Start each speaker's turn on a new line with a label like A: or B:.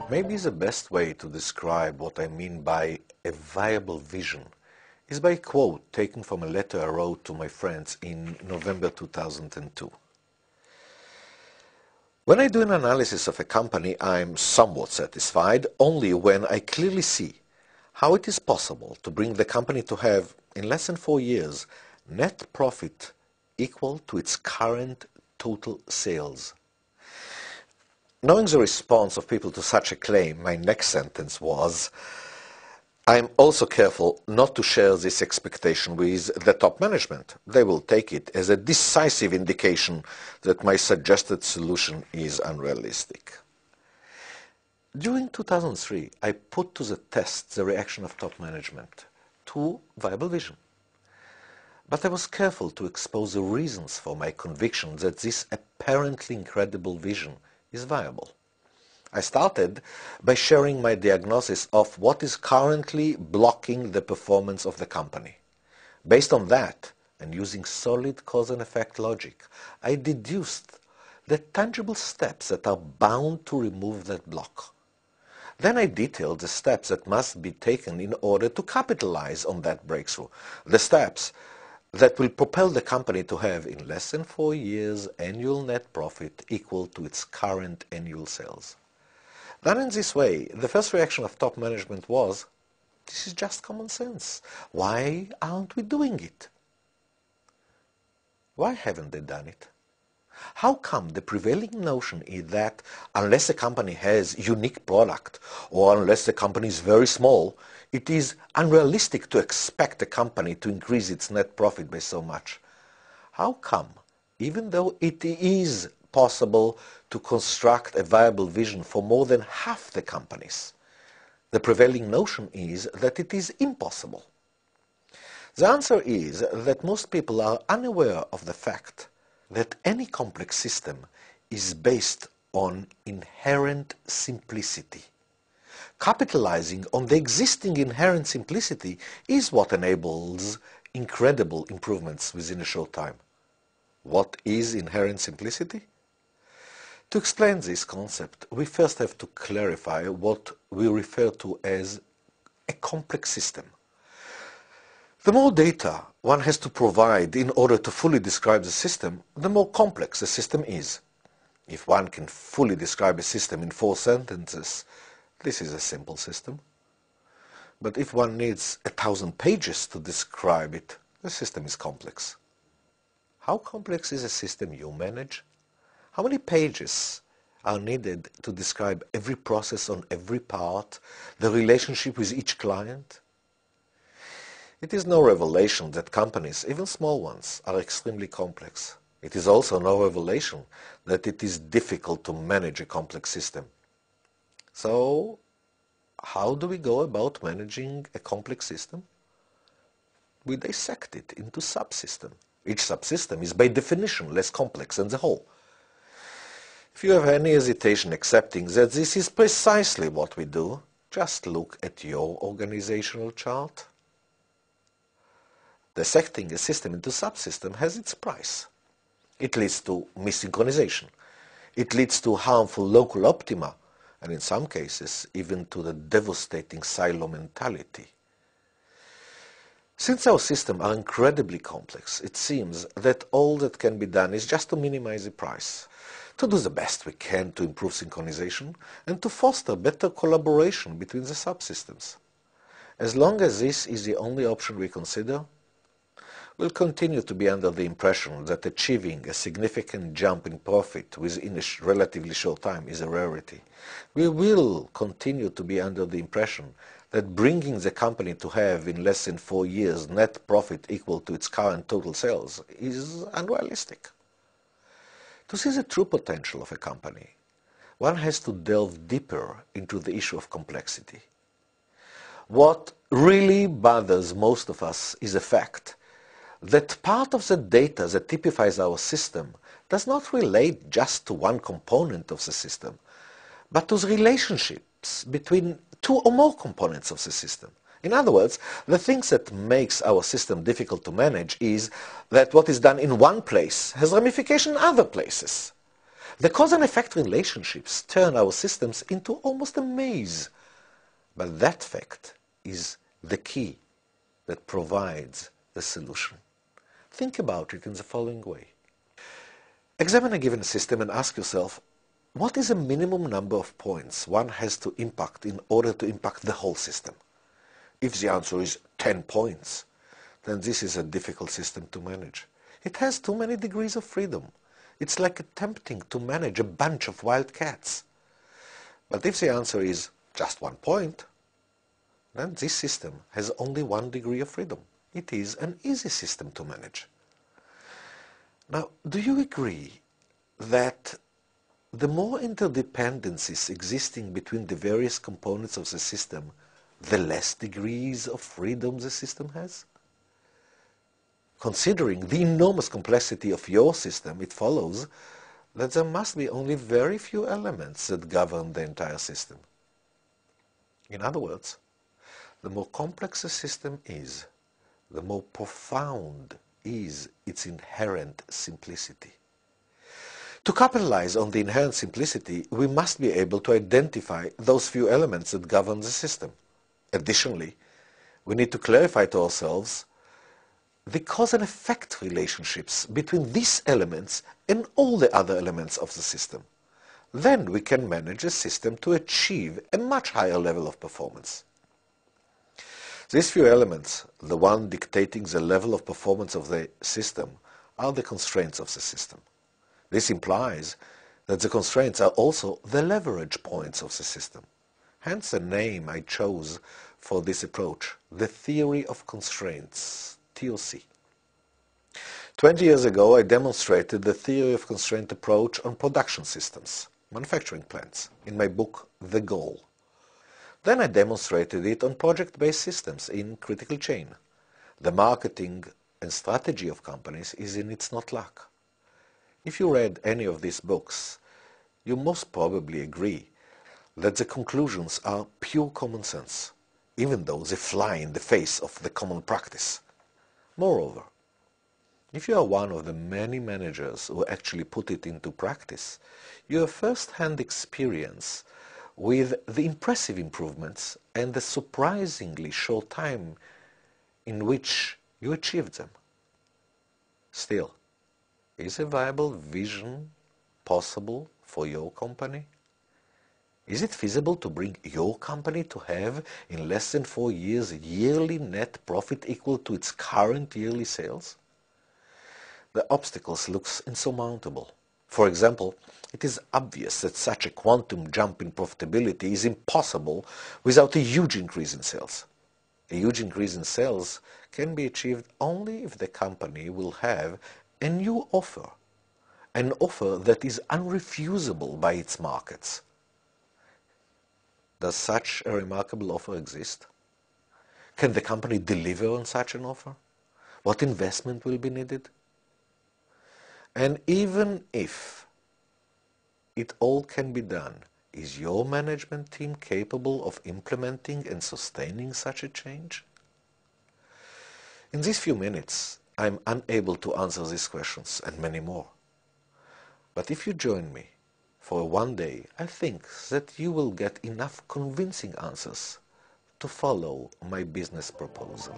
A: Maybe the best way to describe what I mean by a viable vision is by a quote taken from a letter I wrote to my friends in November 2002. When I do an analysis of a company, I'm somewhat satisfied only when I clearly see how it is possible to bring the company to have, in less than 4 years, net profit equal to its current total sales. Knowing the response of people to such a claim, my next sentence was, I'm also careful not to share this expectation with the top management. They will take it as a decisive indication that my suggested solution is unrealistic. During 2003, I put to the test the reaction of top management to viable vision. But I was careful to expose the reasons for my conviction that this apparently incredible vision is viable. I started by sharing my diagnosis of what is currently blocking the performance of the company. Based on that, and using solid cause and effect logic, I deduced the tangible steps that are bound to remove that block. Then I detailed the steps that must be taken in order to capitalize on that breakthrough. The steps that will propel the company to have, in less than 4 years, annual net profit equal to its current annual sales. Done in this way, the first reaction of top management was, this is just common sense. Why aren't we doing it? Why haven't they done it? How come the prevailing notion is that unless a company has unique product or unless the company is very small, it is unrealistic to expect a company to increase its net profit by so much? How come, even though it is possible to construct a viable vision for more than half the companies, the prevailing notion is that it is impossible? The answer is that most people are unaware of the fact that any complex system is based on inherent simplicity. Capitalizing on the existing inherent simplicity is what enables incredible improvements within a short time. What is inherent simplicity? To explain this concept, we first have to clarify what we refer to as a complex system. The more data one has to provide in order to fully describe the system, the more complex the system is. If one can fully describe a system in 4 sentences, this is a simple system. But if one needs 1,000 pages to describe it, the system is complex. How complex is a system you manage? How many pages are needed to describe every process on every part, the relationship with each client? It is no revelation that companies, even small ones, are extremely complex. It is also no revelation that it is difficult to manage a complex system. So, how do we go about managing a complex system? We dissect it into subsystems. Each subsystem is by definition less complex than the whole. If you have any hesitation accepting that this is precisely what we do, just look at your organizational chart. Dissecting a system into subsystems has its price. It leads to missynchronization. It leads to harmful local optima, and in some cases even to the devastating silo mentality. Since our systems are incredibly complex, it seems that all that can be done is just to minimize the price, to do the best we can to improve synchronization, and to foster better collaboration between the subsystems. As long as this is the only option we consider, we'll continue to be under the impression that achieving a significant jump in profit within a relatively short time is a rarity. We will continue to be under the impression that bringing the company to have in less than 4 years net profit equal to its current total sales is unrealistic. To see the true potential of a company, one has to delve deeper into the issue of complexity. What really bothers most of us is the fact that part of the data that typifies our system does not relate just to one component of the system, but to the relationships between 2 or more components of the system. In other words, the things that makes our system difficult to manage is that what is done in one place has ramification in other places. The cause and effect relationships turn our systems into almost a maze. But that fact is the key that provides the solution. Think about it in the following way. Examine a given system and ask yourself, what is a minimum number of points one has to impact in order to impact the whole system? If the answer is 10 points, then this is a difficult system to manage. It has too many degrees of freedom. It's like attempting to manage a bunch of wild cats. But if the answer is just 1 point, then this system has only 1 degree of freedom. It is an easy system to manage. Now, do you agree that the more interdependencies existing between the various components of the system, the less degrees of freedom the system has? Considering the enormous complexity of your system, it follows that there must be only very few elements that govern the entire system. In other words, the more complex a system is, the more profound is its inherent simplicity. To capitalize on the inherent simplicity, we must be able to identify those few elements that govern the system. Additionally, we need to clarify to ourselves the cause and effect relationships between these elements and all the other elements of the system. Then we can manage a system to achieve a much higher level of performance. These few elements, the one dictating the level of performance of the system, are the constraints of the system. This implies that the constraints are also the leverage points of the system. Hence the name I chose for this approach, the theory of constraints, TOC. 20 years ago, I demonstrated the theory of constraint approach on production systems, manufacturing plants, in my book, The Goal. Then I demonstrated it on project-based systems in critical chain. The marketing and strategy of companies is in its not luck. If you read any of these books, you most probably agree that the conclusions are pure common sense, even though they fly in the face of the common practice. Moreover, if you are one of the many managers who actually put it into practice, you have first-hand experience with the impressive improvements and the surprisingly short time in which you achieved them. Still, is a viable vision possible for your company? Is it feasible to bring your company to have, in less than 4 years, yearly net profit equal to its current yearly sales? The obstacles look insurmountable. For example, it is obvious that such a quantum jump in profitability is impossible without a huge increase in sales. A huge increase in sales can be achieved only if the company will have a new offer, an offer that is unrefusable by its markets. Does such a remarkable offer exist? Can the company deliver on such an offer? What investment will be needed? And even if it all can be done, is your management team capable of implementing and sustaining such a change? In these few minutes, I am unable to answer these questions and many more. But if you join me for one day, I think that you will get enough convincing answers to follow my business proposal.